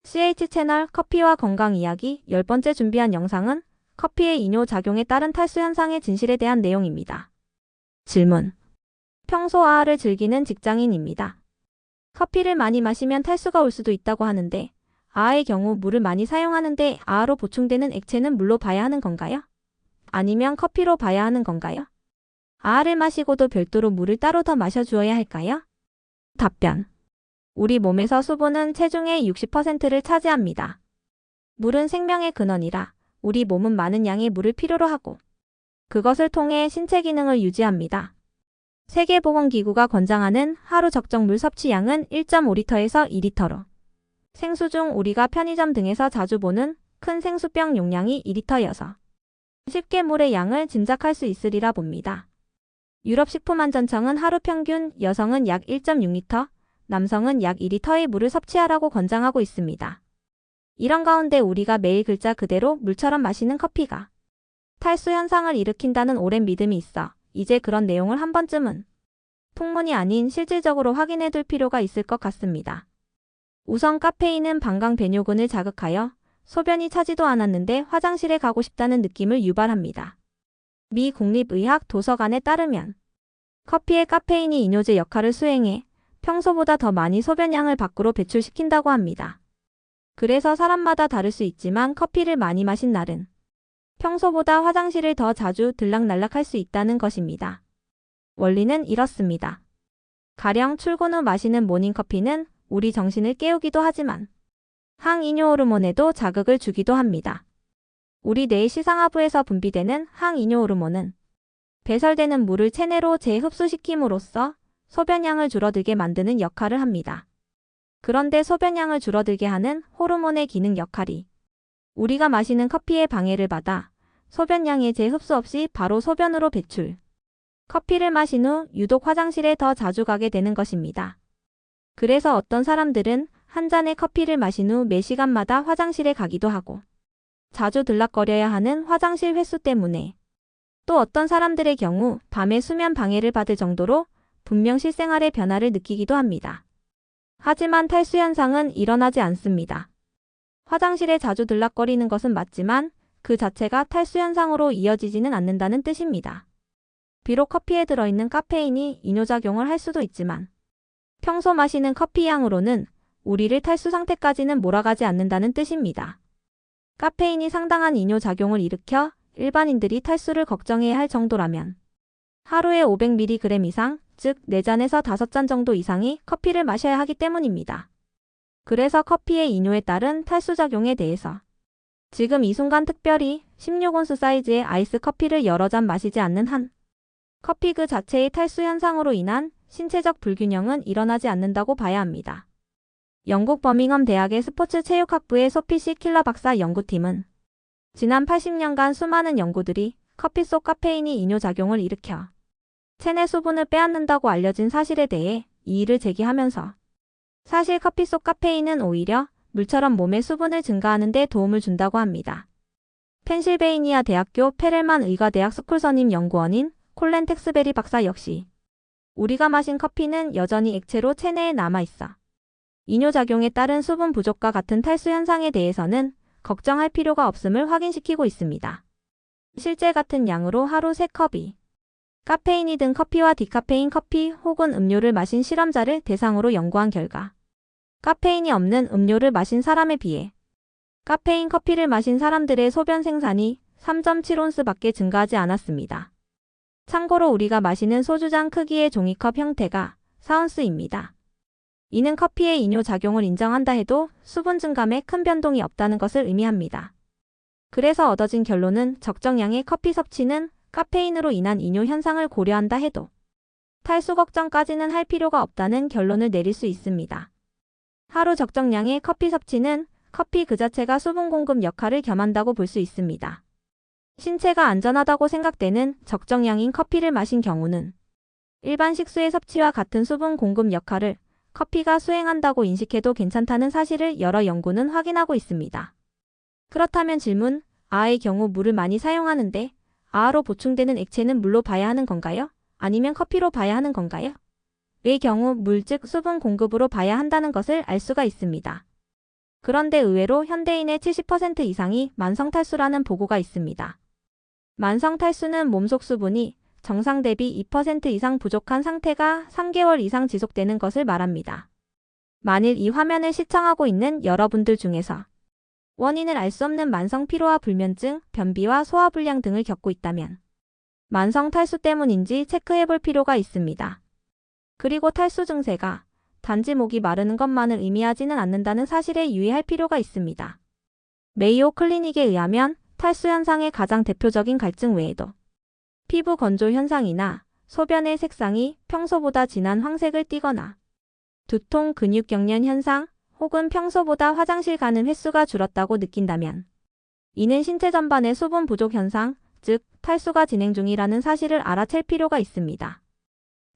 CH 채널 커피와 건강 이야기 10번째 준비한 영상은 커피의 이뇨작용에 따른 탈수 현상의 진실에 대한 내용입니다. 질문. 평소 아아를 즐기는 직장인입니다. 커피를 많이 마시면 탈수가 올 수도 있다고 하는데 아아의 경우 물을 많이 사용하는데 아아로 보충되는 액체는 물로 봐야 하는 건가요? 아니면 커피로 봐야 하는 건가요? 아아를 마시고도 별도로 물을 따로 더 마셔주어야 할까요? 답변. 우리 몸에서 수분은 체중의 60%를 차지합니다. 물은 생명의 근원이라 우리 몸은 많은 양의 물을 필요로 하고 그것을 통해 신체 기능을 유지합니다. 세계보건기구가 권장하는 하루 적정 물 섭취량은 1.5리터에서 2리터로 생수 중 우리가 편의점 등에서 자주 보는 큰 생수병 용량이 2리터여서 쉽게 물의 양을 짐작할 수 있으리라 봅니다. 유럽식품안전청은 하루 평균 여성은 약 1.6리터, 남성은 약 2리터의 물을 섭취하라고 권장하고 있습니다. 이런 가운데 우리가 매일 글자 그대로 물처럼 마시는 커피가 탈수 현상을 일으킨다는 오랜 믿음이 있어 이제 그런 내용을 한 번쯤은 풍문이 아닌 실질적으로 확인해 둘 필요가 있을 것 같습니다. 우선 카페인은 방광 배뇨근을 자극하여 소변이 차지도 않았는데 화장실에 가고 싶다는 느낌을 유발합니다. 미 국립의학 도서관에 따르면 커피의 카페인이 이뇨제 역할을 수행해 평소보다 더 많이 소변량을 밖으로 배출시킨다고 합니다. 그래서 사람마다 다를 수 있지만 커피를 많이 마신 날은 평소보다 화장실을 더 자주 들락날락할 수 있다는 것입니다. 원리는 이렇습니다. 가령 출근 후 마시는 모닝커피는 우리 정신을 깨우기도 하지만 항이뇨 호르몬에도 자극을 주기도 합니다. 우리 뇌의 시상하부에서 분비되는 항이뇨 호르몬은 배설되는 물을 체내로 재흡수시킴으로써 소변량을 줄어들게 만드는 역할을 합니다. 그런데 소변량을 줄어들게 하는 호르몬의 기능 역할이 우리가 마시는 커피에 방해를 받아 소변량의 재흡수 없이 바로 소변으로 배출. 커피를 마신 후 유독 화장실에 더 자주 가게 되는 것입니다. 그래서 어떤 사람들은 한 잔의 커피를 마신 후 매 시간마다 화장실에 가기도 하고 자주 들락거려야 하는 화장실 횟수 때문에 또 어떤 사람들의 경우 밤에 수면 방해를 받을 정도로 분명 실생활의 변화를 느끼기도 합니다. 하지만 탈수 현상은 일어나지 않습니다. 화장실에 자주 들락거리는 것은 맞지만 그 자체가 탈수 현상으로 이어지지는 않는다는 뜻입니다. 비록 커피에 들어있는 카페인이 이뇨작용을 할 수도 있지만 평소 마시는 커피 양으로는 우리를 탈수 상태까지는 몰아가지 않는다는 뜻입니다. 카페인이 상당한 이뇨작용을 일으켜 일반인들이 탈수를 걱정해야 할 정도라면 하루에 500mg 이상, 즉 4잔에서 5잔 정도 이상의 커피를 마셔야 하기 때문입니다. 그래서 커피의 이뇨에 따른 탈수작용에 대해서 지금 이 순간 특별히 16온스 사이즈의 아이스 커피를 여러 잔 마시지 않는 한 커피 그 자체의 탈수 현상으로 인한 신체적 불균형은 일어나지 않는다고 봐야 합니다. 영국 버밍엄 대학의 스포츠 체육학부의 소피 씨 킬러 박사 연구팀은 지난 80년간 수많은 연구들이 커피 속 카페인이 이뇨작용을 일으켜 체내 수분을 빼앗는다고 알려진 사실에 대해 이의를 제기하면서 사실 커피 속 카페인은 오히려 물처럼 몸의 수분을 증가하는 데 도움을 준다고 합니다. 펜실베이니아 대학교 페렐만 의과대학 스쿨 선임 연구원인 콜렌 텍스베리 박사 역시 우리가 마신 커피는 여전히 액체로 체내에 남아있어 이뇨작용에 따른 수분 부족과 같은 탈수 현상에 대해서는 걱정할 필요가 없음을 확인시키고 있습니다. 실제 같은 양으로 하루 3컵이 카페인이 든 커피와 디카페인 커피 혹은 음료를 마신 실험자를 대상으로 연구한 결과 카페인이 없는 음료를 마신 사람에 비해 카페인 커피를 마신 사람들의 소변 생산이 3.7온스 밖에 증가하지 않았습니다. 참고로 우리가 마시는 소주잔 크기의 종이컵 형태가 4온스입니다. 이는 커피의 이뇨작용을 인정한다 해도 수분 증감에 큰 변동이 없다는 것을 의미합니다. 그래서 얻어진 결론은 적정량의 커피 섭취는 카페인으로 인한 이뇨 현상을 고려한다 해도 탈수 걱정까지는 할 필요가 없다는 결론을 내릴 수 있습니다. 하루 적정량의 커피 섭취는 커피 그 자체가 수분 공급 역할을 겸한다고 볼 수 있습니다. 신체가 안전하다고 생각되는 적정량인 커피를 마신 경우는 일반 식수의 섭취와 같은 수분 공급 역할을 커피가 수행한다고 인식해도 괜찮다는 사실을 여러 연구는 확인하고 있습니다. 그렇다면 질문, 아아의 경우 물을 많이 사용하는데 아아로 보충되는 액체는 물로 봐야 하는 건가요? 아니면 커피로 봐야 하는 건가요? 의 경우 물 즉 수분 공급으로 봐야 한다는 것을 알 수가 있습니다. 그런데 의외로 현대인의 70% 이상이 만성탈수라는 보고가 있습니다. 만성탈수는 몸속 수분이 정상 대비 2% 이상 부족한 상태가 3개월 이상 지속되는 것을 말합니다. 만일 이 화면을 시청하고 있는 여러분들 중에서 원인을 알 수 없는 만성 피로와 불면증, 변비와 소화불량 등을 겪고 있다면 만성 탈수 때문인지 체크해 볼 필요가 있습니다. 그리고 탈수 증세가 단지 목이 마르는 것만을 의미하지는 않는다는 사실에 유의할 필요가 있습니다. 메이오 클리닉에 의하면 탈수 현상의 가장 대표적인 갈증 외에도 피부 건조 현상이나 소변의 색상이 평소보다 진한 황색을 띠거나 두통, 근육 경련 현상 혹은 평소보다 화장실 가는 횟수가 줄었다고 느낀다면 이는 신체 전반의 수분 부족 현상, 즉 탈수가 진행 중이라는 사실을 알아챌 필요가 있습니다.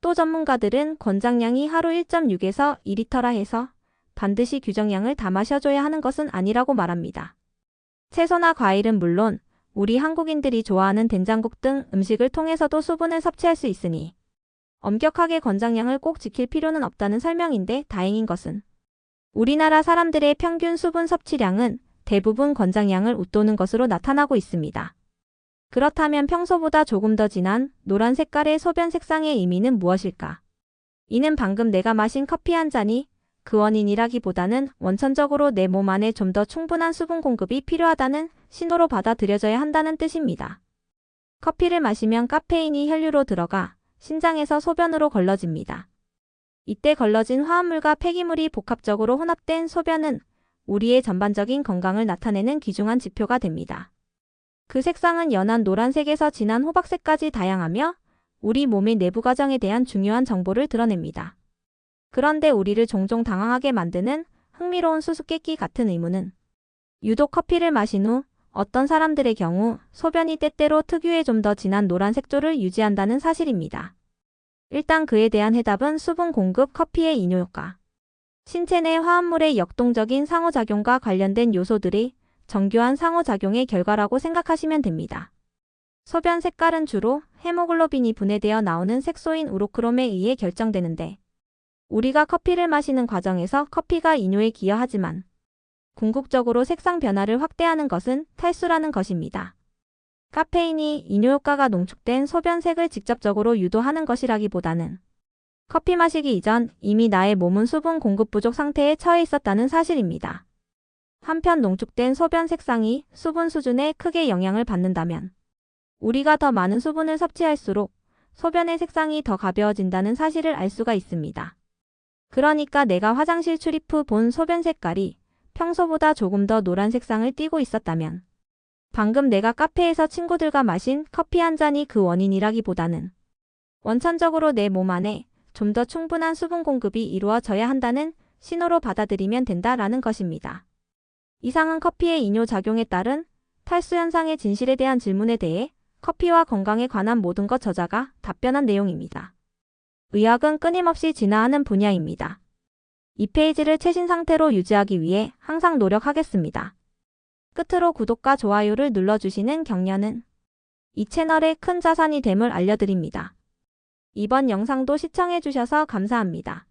또 전문가들은 권장량이 하루 1.6에서 2리터라 해서 반드시 규정량을 다 마셔줘야 하는 것은 아니라고 말합니다. 채소나 과일은 물론 우리 한국인들이 좋아하는 된장국 등 음식을 통해서도 수분을 섭취할 수 있으니 엄격하게 권장량을 꼭 지킬 필요는 없다는 설명인데 다행인 것은 우리나라 사람들의 평균 수분 섭취량은 대부분 권장량을 웃도는 것으로 나타나고 있습니다. 그렇다면 평소보다 조금 더 진한 노란 색깔의 소변 색상의 의미는 무엇일까? 이는 방금 내가 마신 커피 한 잔이 그 원인이라기보다는 원천적으로 내 몸 안에 좀 더 충분한 수분 공급이 필요하다는 신호로 받아들여져야 한다는 뜻입니다. 커피를 마시면 카페인이 혈류로 들어가 신장에서 소변으로 걸러집니다. 이때 걸러진 화합물과 폐기물이 복합적으로 혼합된 소변은 우리의 전반적인 건강을 나타내는 귀중한 지표가 됩니다. 그 색상은 연한 노란색에서 진한 호박색까지 다양하며 우리 몸의 내부 과정에 대한 중요한 정보를 드러냅니다. 그런데 우리를 종종 당황하게 만드는 흥미로운 수수께끼 같은 의문은 유독 커피를 마신 후 어떤 사람들의 경우 소변이 때때로 특유의 좀 더 진한 노란 색조를 유지한다는 사실입니다. 일단 그에 대한 해답은 수분 공급, 커피의 이뇨 효과, 신체 내 화합물의 역동적인 상호작용과 관련된 요소들이 정교한 상호작용의 결과라고 생각하시면 됩니다. 소변 색깔은 주로 헤모글로빈이 분해되어 나오는 색소인 우로크롬에 의해 결정되는데 우리가 커피를 마시는 과정에서 커피가 이뇨에 기여하지만 궁극적으로 색상 변화를 확대하는 것은 탈수라는 것입니다. 카페인이 이뇨 효과가 농축된 소변색을 직접적으로 유도하는 것이라기보다는 커피 마시기 이전 이미 나의 몸은 수분 공급 부족 상태에 처해 있었다는 사실입니다. 한편 농축된 소변 색상이 수분 수준에 크게 영향을 받는다면 우리가 더 많은 수분을 섭취할수록 소변의 색상이 더 가벼워진다는 사실을 알 수가 있습니다. 그러니까 내가 화장실 출입 후 본 소변 색깔이 평소보다 조금 더 노란 색상을 띠고 있었다면 방금 내가 카페에서 친구들과 마신 커피 한 잔이 그 원인이라기보다는 원천적으로 내 몸 안에 좀 더 충분한 수분 공급이 이루어져야 한다는 신호로 받아들이면 된다라는 것입니다. 이상은 커피의 이뇨 작용에 따른 탈수 현상의 진실에 대한 질문에 대해 커피와 건강에 관한 모든 것 저자가 답변한 내용입니다. 의학은 끊임없이 진화하는 분야입니다. 이 페이지를 최신 상태로 유지하기 위해 항상 노력하겠습니다. 끝으로 구독과 좋아요를 눌러주시는 격려는 이 채널의 큰 자산이 됨을 알려드립니다. 이번 영상도 시청해주셔서 감사합니다.